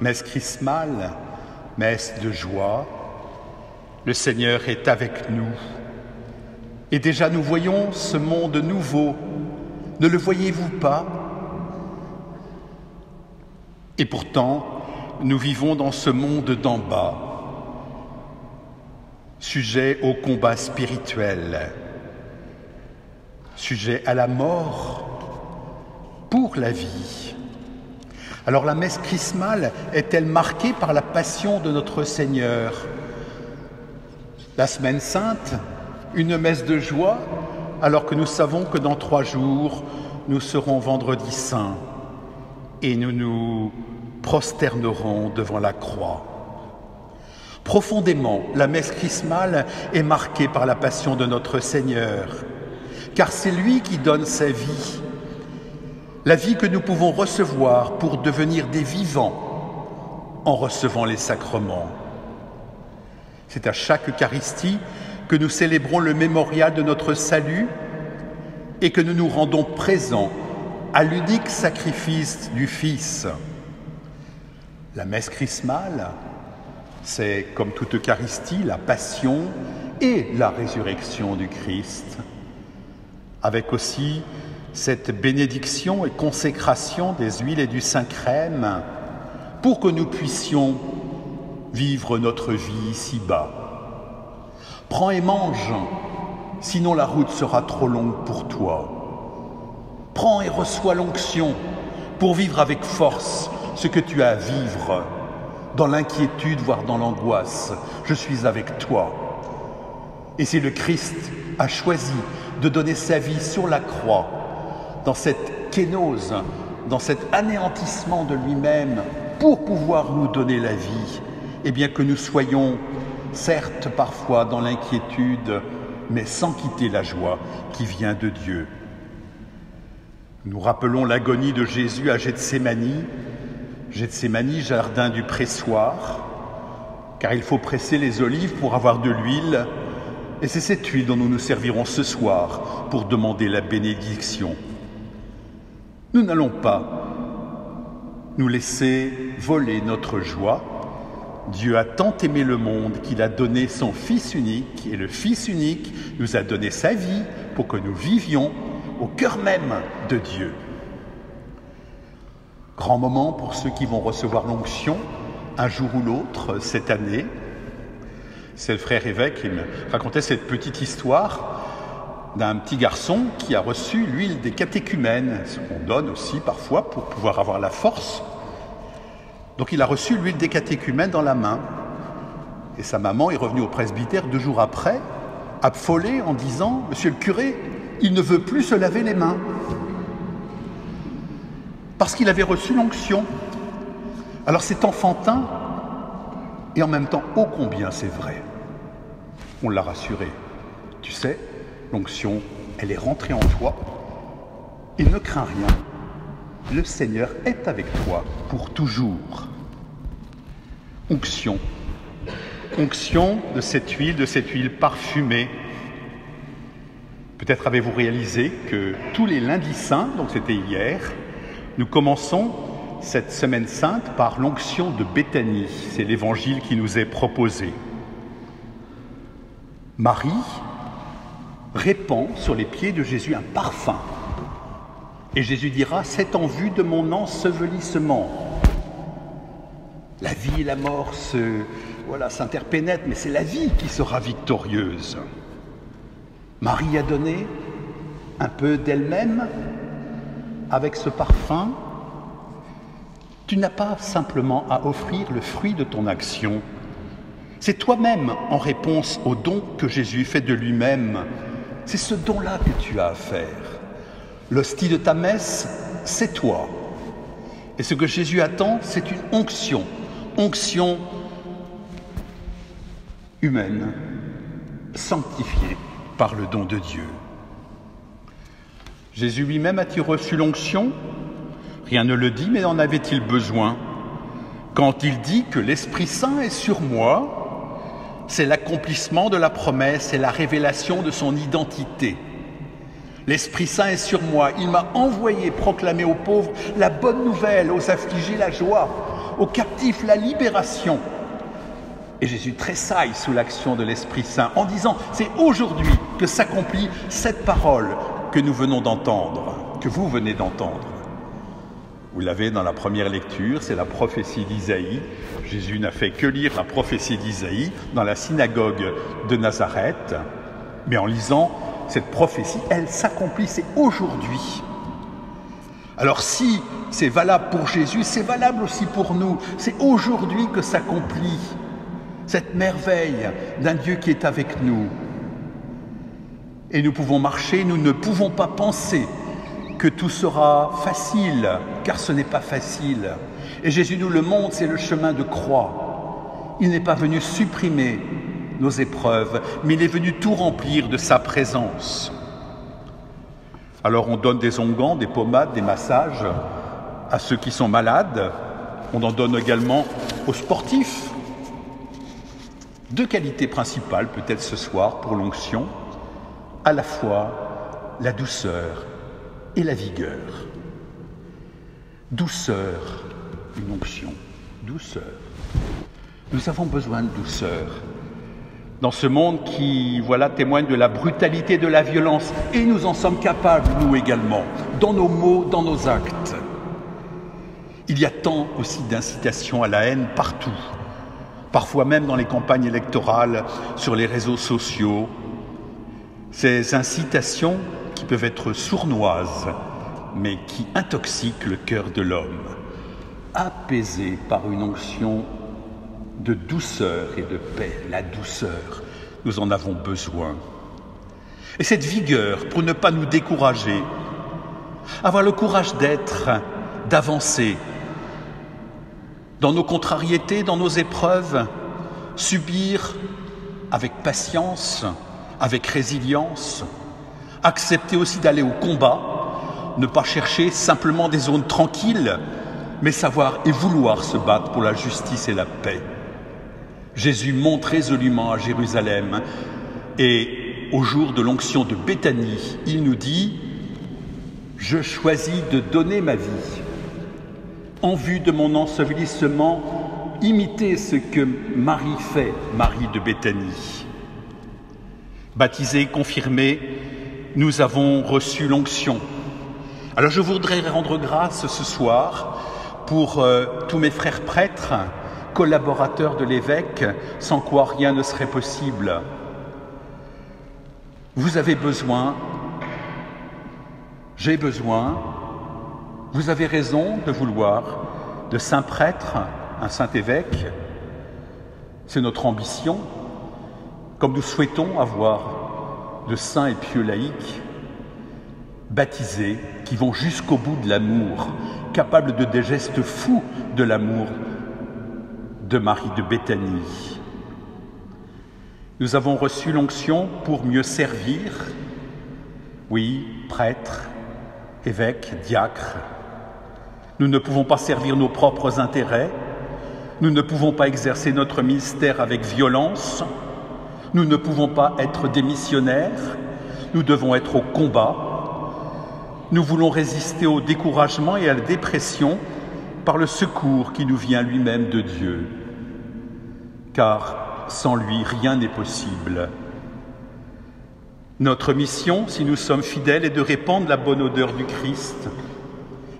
messe chrismale, messe de joie. Le Seigneur est avec nous. Et déjà nous voyons ce monde nouveau. Ne le voyez-vous pas? Et pourtant, nous vivons dans ce monde d'en bas, sujet au combat spirituel, sujet à la mort pour la vie. Alors la messe chrismale est-elle marquée par la passion de notre Seigneur? La Semaine Sainte, une messe de joie, alors que nous savons que dans 3 jours, nous serons vendredi saint et nous nous prosternerons devant la croix. Profondément, la messe chrismale est marquée par la passion de notre Seigneur, car c'est lui qui donne sa vie, la vie que nous pouvons recevoir pour devenir des vivants en recevant les sacrements. C'est à chaque Eucharistie que nous célébrons le mémorial de notre salut et que nous nous rendons présents à l'unique sacrifice du Fils. La messe chrismale, c'est, comme toute Eucharistie, la passion et la résurrection du Christ, avec aussi cette bénédiction et consécration des huiles et du Saint-Crème pour que nous puissions vivre notre vie ici-bas. Prends et mange, sinon la route sera trop longue pour toi. Prends et reçois l'onction pour vivre avec force ce que tu as à vivre, dans l'inquiétude, voire dans l'angoisse. Je suis avec toi. Et si le Christ a choisi de donner sa vie sur la croix, dans cette kénose, dans cet anéantissement de lui-même, pour pouvoir nous donner la vie, et bien que nous soyons, certes parfois dans l'inquiétude, mais sans quitter la joie qui vient de Dieu. Nous rappelons l'agonie de Jésus à Gethsémani, jardin du pressoir, car il faut presser les olives pour avoir de l'huile, et c'est cette huile dont nous nous servirons ce soir pour demander la bénédiction. Nous n'allons pas nous laisser voler notre joie. Dieu a tant aimé le monde qu'il a donné son Fils unique, et le Fils unique nous a donné sa vie pour que nous vivions au cœur même de Dieu. Grand moment pour ceux qui vont recevoir l'onction un jour ou l'autre cette année. C'est le frère évêque qui me racontait cette petite histoire d'un petit garçon qui a reçu l'huile des catéchumènes, ce qu'on donne aussi parfois pour pouvoir avoir la force. Donc il a reçu l'huile des catéchumènes dans la main. Et sa maman est revenue au presbytère 2 jours après, affolée en disant « Monsieur le curé, il ne veut plus se laver les mains. » Parce qu'il avait reçu l'onction. Alors c'est enfantin, et en même temps, ô combien c'est vrai. On l'a rassuré. Tu sais, l'onction, elle est rentrée en toi, et ne crains rien. Le Seigneur est avec toi pour toujours. Onction. Onction de cette huile parfumée. Peut-être avez-vous réalisé que tous les lundis saints, donc c'était hier, nous commençons cette semaine sainte par l'onction de Béthanie. C'est l'évangile qui nous est proposé. Marie répand sur les pieds de Jésus un parfum. Et Jésus dira, c'est en vue de mon ensevelissement. La vie et la mort s'interpénètrent, mais c'est la vie qui sera victorieuse. Marie a donné un peu d'elle-même avec ce parfum. Tu n'as pas simplement à offrir le fruit de ton action. C'est toi-même en réponse au don que Jésus fait de lui-même. C'est ce don-là que tu as à faire. L'hostie de ta messe, c'est toi. Et ce que Jésus attend, c'est une onction. Onction humaine, sanctifiée par le don de Dieu. Jésus lui-même a-t-il reçu l'onction? Rien ne le dit, mais en avait-il besoin? Quand il dit que l'Esprit Saint est sur moi, c'est l'accomplissement de la promesse et la révélation de son identité. L'Esprit Saint est sur moi, il m'a envoyé proclamer aux pauvres la bonne nouvelle, aux affligés la joie, aux captifs la libération. Et Jésus tressaille sous l'action de l'Esprit Saint en disant « C'est aujourd'hui que s'accomplit cette parole que nous venons d'entendre, que vous venez d'entendre. » Vous l'avez dans la première lecture, c'est la prophétie d'Isaïe. Jésus n'a fait que lire la prophétie d'Isaïe dans la synagogue de Nazareth. Mais en lisant cette prophétie, elle s'accomplit, c'est aujourd'hui. Alors si c'est valable pour Jésus, c'est valable aussi pour nous. C'est aujourd'hui que s'accomplit cette merveille d'un Dieu qui est avec nous. Et nous pouvons marcher, nous ne pouvons pas penser que tout sera facile, car ce n'est pas facile. Et Jésus nous le montre, c'est le chemin de croix. Il n'est pas venu supprimer nos épreuves, mais il est venu tout remplir de sa présence. Alors on donne des onguents, des pommades, des massages à ceux qui sont malades. On en donne également aux sportifs. Deux qualités principales, peut-être ce soir, pour l'onction, à la fois la douceur et la vigueur. Douceur, une onction, douceur. Nous avons besoin de douceur. Dans ce monde qui, témoigne de la brutalité, de la violence, et nous en sommes capables, nous également, dans nos mots, dans nos actes. Il y a tant aussi d'incitations à la haine partout, parfois même dans les campagnes électorales, sur les réseaux sociaux. Ces incitations qui peuvent être sournoises, mais qui intoxiquent le cœur de l'homme, apaisées par une onction de douceur et de paix. La douceur, nous en avons besoin. Et cette vigueur, pour ne pas nous décourager, avoir le courage d'être, d'avancer, dans nos contrariétés, dans nos épreuves, subir avec patience, avec résilience, accepter aussi d'aller au combat, ne pas chercher simplement des zones tranquilles, mais savoir et vouloir se battre pour la justice et la paix. Jésus monte résolument à Jérusalem et au jour de l'onction de Béthanie, il nous dit « Je choisis de donner ma vie. En vue de mon ensevelissement, imitez ce que Marie fait, Marie de Béthanie. » Baptisés, confirmés, nous avons reçu l'onction. Alors je voudrais rendre grâce ce soir pour tous mes frères prêtres, collaborateurs de l'évêque, sans quoi rien ne serait possible. Vous avez besoin, j'ai besoin, vous avez raison de vouloir de saints prêtres, un saint évêque. C'est notre ambition, comme nous souhaitons avoir de saints et pieux laïcs, baptisés, qui vont jusqu'au bout de l'amour, capables de des gestes fous de l'amour de Marie de Béthanie. Nous avons reçu l'onction pour mieux servir, oui, prêtres, évêques, diacres. Nous ne pouvons pas servir nos propres intérêts, nous ne pouvons pas exercer notre ministère avec violence, nous ne pouvons pas être des missionnaires, nous devons être au combat. Nous voulons résister au découragement et à la dépression par le secours qui nous vient lui-même de Dieu. Car sans lui, rien n'est possible. Notre mission, si nous sommes fidèles, est de répandre la bonne odeur du Christ.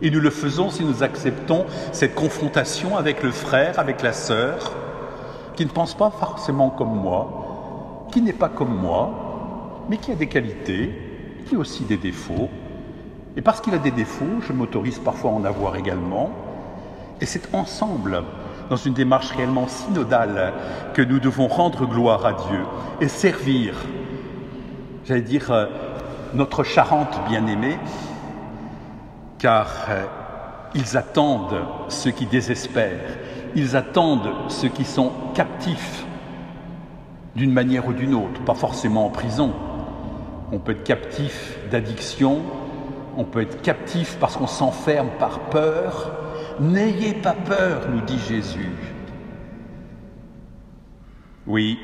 Et nous le faisons si nous acceptons cette confrontation avec le frère, avec la sœur, qui ne pense pas forcément comme moi, qui n'est pas comme moi, mais qui a des qualités, qui a aussi des défauts. Et parce qu'il a des défauts, je m'autorise parfois à en avoir également. Et c'est ensemble, dans une démarche réellement synodale, que nous devons rendre gloire à Dieu et servir, j'allais dire, notre Charente bien-aimée, car ils attendent ceux qui désespèrent, ils attendent ceux qui sont captifs d'une manière ou d'une autre, pas forcément en prison. On peut être captif d'addiction, on peut être captif parce qu'on s'enferme par peur. N'ayez pas peur, nous dit Jésus. Oui,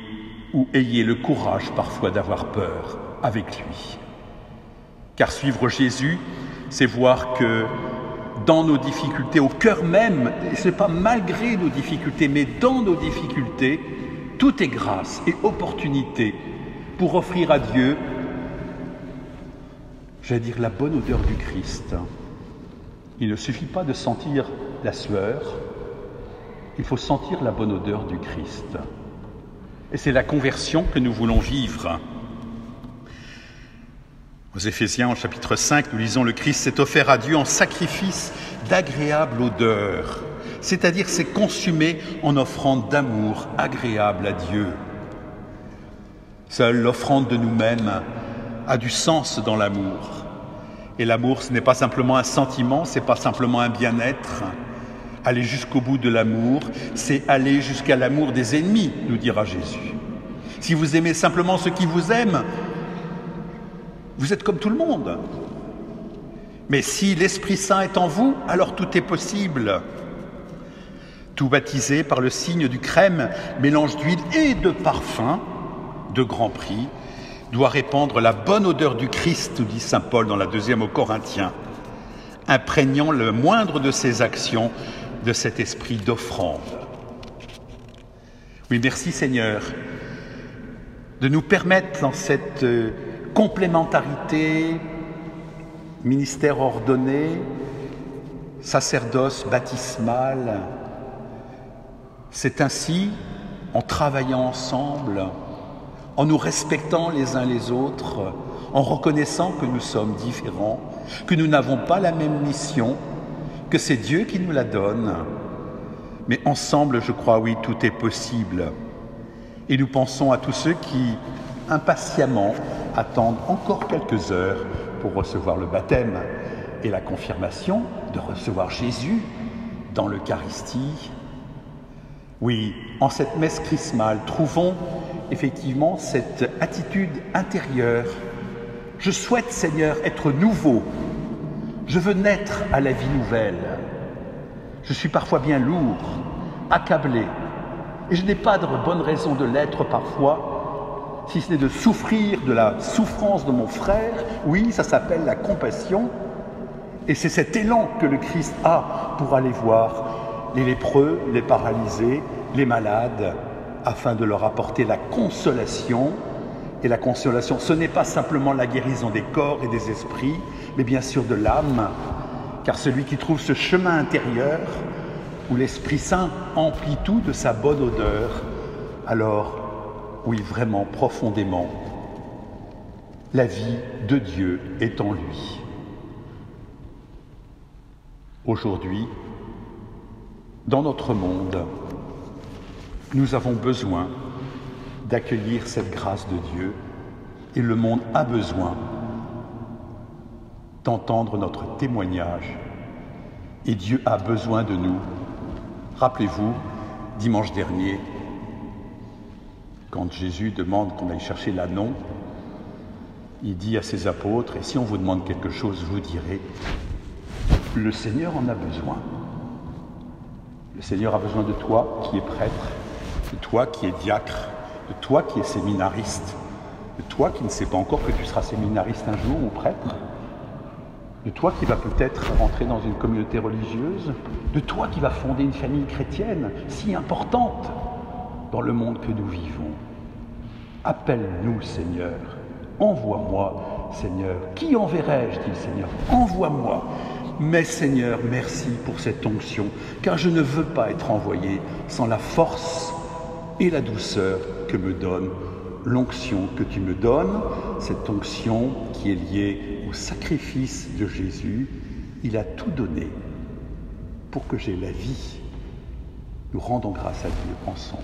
ou ayez le courage parfois d'avoir peur avec lui. Car suivre Jésus, c'est voir que dans nos difficultés, au cœur même, et ce n'est pas malgré nos difficultés, mais dans nos difficultés, tout est grâce et opportunité pour offrir à Dieu, j'allais dire, la bonne odeur du Christ. Il ne suffit pas de sentir la sueur, il faut sentir la bonne odeur du Christ. Et c'est la conversion que nous voulons vivre. Aux Éphésiens, au chapitre 5, nous lisons « Le Christ s'est offert à Dieu en sacrifice d'agréable odeur », c'est-à-dire s'est consumé en offrande d'amour agréable à Dieu. Seule l'offrande de nous-mêmes a du sens dans l'amour. Et l'amour, ce n'est pas simplement un sentiment, ce n'est pas simplement un bien-être. Aller jusqu'au bout de l'amour, c'est aller jusqu'à l'amour des ennemis, nous dira Jésus. Si vous aimez simplement ceux qui vous aiment, vous êtes comme tout le monde. Mais si l'Esprit Saint est en vous, alors tout est possible. Tout baptisé par le signe du crème, mélange d'huile et de parfum, de grand prix, doit répandre la bonne odeur du Christ, dit saint Paul dans la 2e aux Corinthiens, imprégnant le moindre de ses actions de cet esprit d'offrande. Oui, merci Seigneur de nous permettre dans cette complémentarité, ministère ordonné, sacerdoce baptismal. C'est ainsi, en travaillant ensemble, en nous respectant les uns les autres, en reconnaissant que nous sommes différents, que nous n'avons pas la même mission, que c'est Dieu qui nous la donne. Mais ensemble, je crois, oui, tout est possible. Et nous pensons à tous ceux qui, impatiemment, attendent encore quelques heures pour recevoir le baptême et la confirmation, de recevoir Jésus dans l'Eucharistie. Oui, en cette messe chrismale, trouvons effectivement cette attitude intérieure. Je souhaite, Seigneur, être nouveau. Je veux naître à la vie nouvelle. Je suis parfois bien lourd, accablé, et je n'ai pas de bonne raison de l'être parfois, si ce n'est de souffrir de la souffrance de mon frère. Oui, ça s'appelle la compassion, et c'est cet élan que le Christ a pour aller voir les lépreux, les paralysés, les malades, afin de leur apporter la consolation. Et la consolation, ce n'est pas simplement la guérison des corps et des esprits, mais bien sûr de l'âme, car celui qui trouve ce chemin intérieur, où l'Esprit Saint emplit tout de sa bonne odeur, alors, oui, vraiment, profondément, la vie de Dieu est en lui. Aujourd'hui, dans notre monde, nous avons besoin d'accueillir cette grâce de Dieu, et le monde a besoin d'entendre notre témoignage, et Dieu a besoin de nous. Rappelez-vous, dimanche dernier, quand Jésus demande qu'on aille chercher l'ânon, il dit à ses apôtres, « Et si on vous demande quelque chose, vous direz, le Seigneur en a besoin. Le Seigneur a besoin de toi qui es prêtre, de toi qui es diacre, de toi qui es séminariste, de toi qui ne sais pas encore que tu seras séminariste un jour ou prêtre, de toi qui vas peut-être rentrer dans une communauté religieuse, de toi qui vas fonder une famille chrétienne si importante dans le monde que nous vivons. Appelle-nous, Seigneur. Envoie-moi, Seigneur. Qui enverrai-je, dit le Seigneur. Envoie-moi. Mais Seigneur, merci pour cette onction, car je ne veux pas être envoyé sans la force et la douceur que me donne l'onction que tu me donnes, cette onction qui est liée au sacrifice de Jésus. Il a tout donné pour que j'aie la vie. Nous rendons grâce à Dieu ensemble.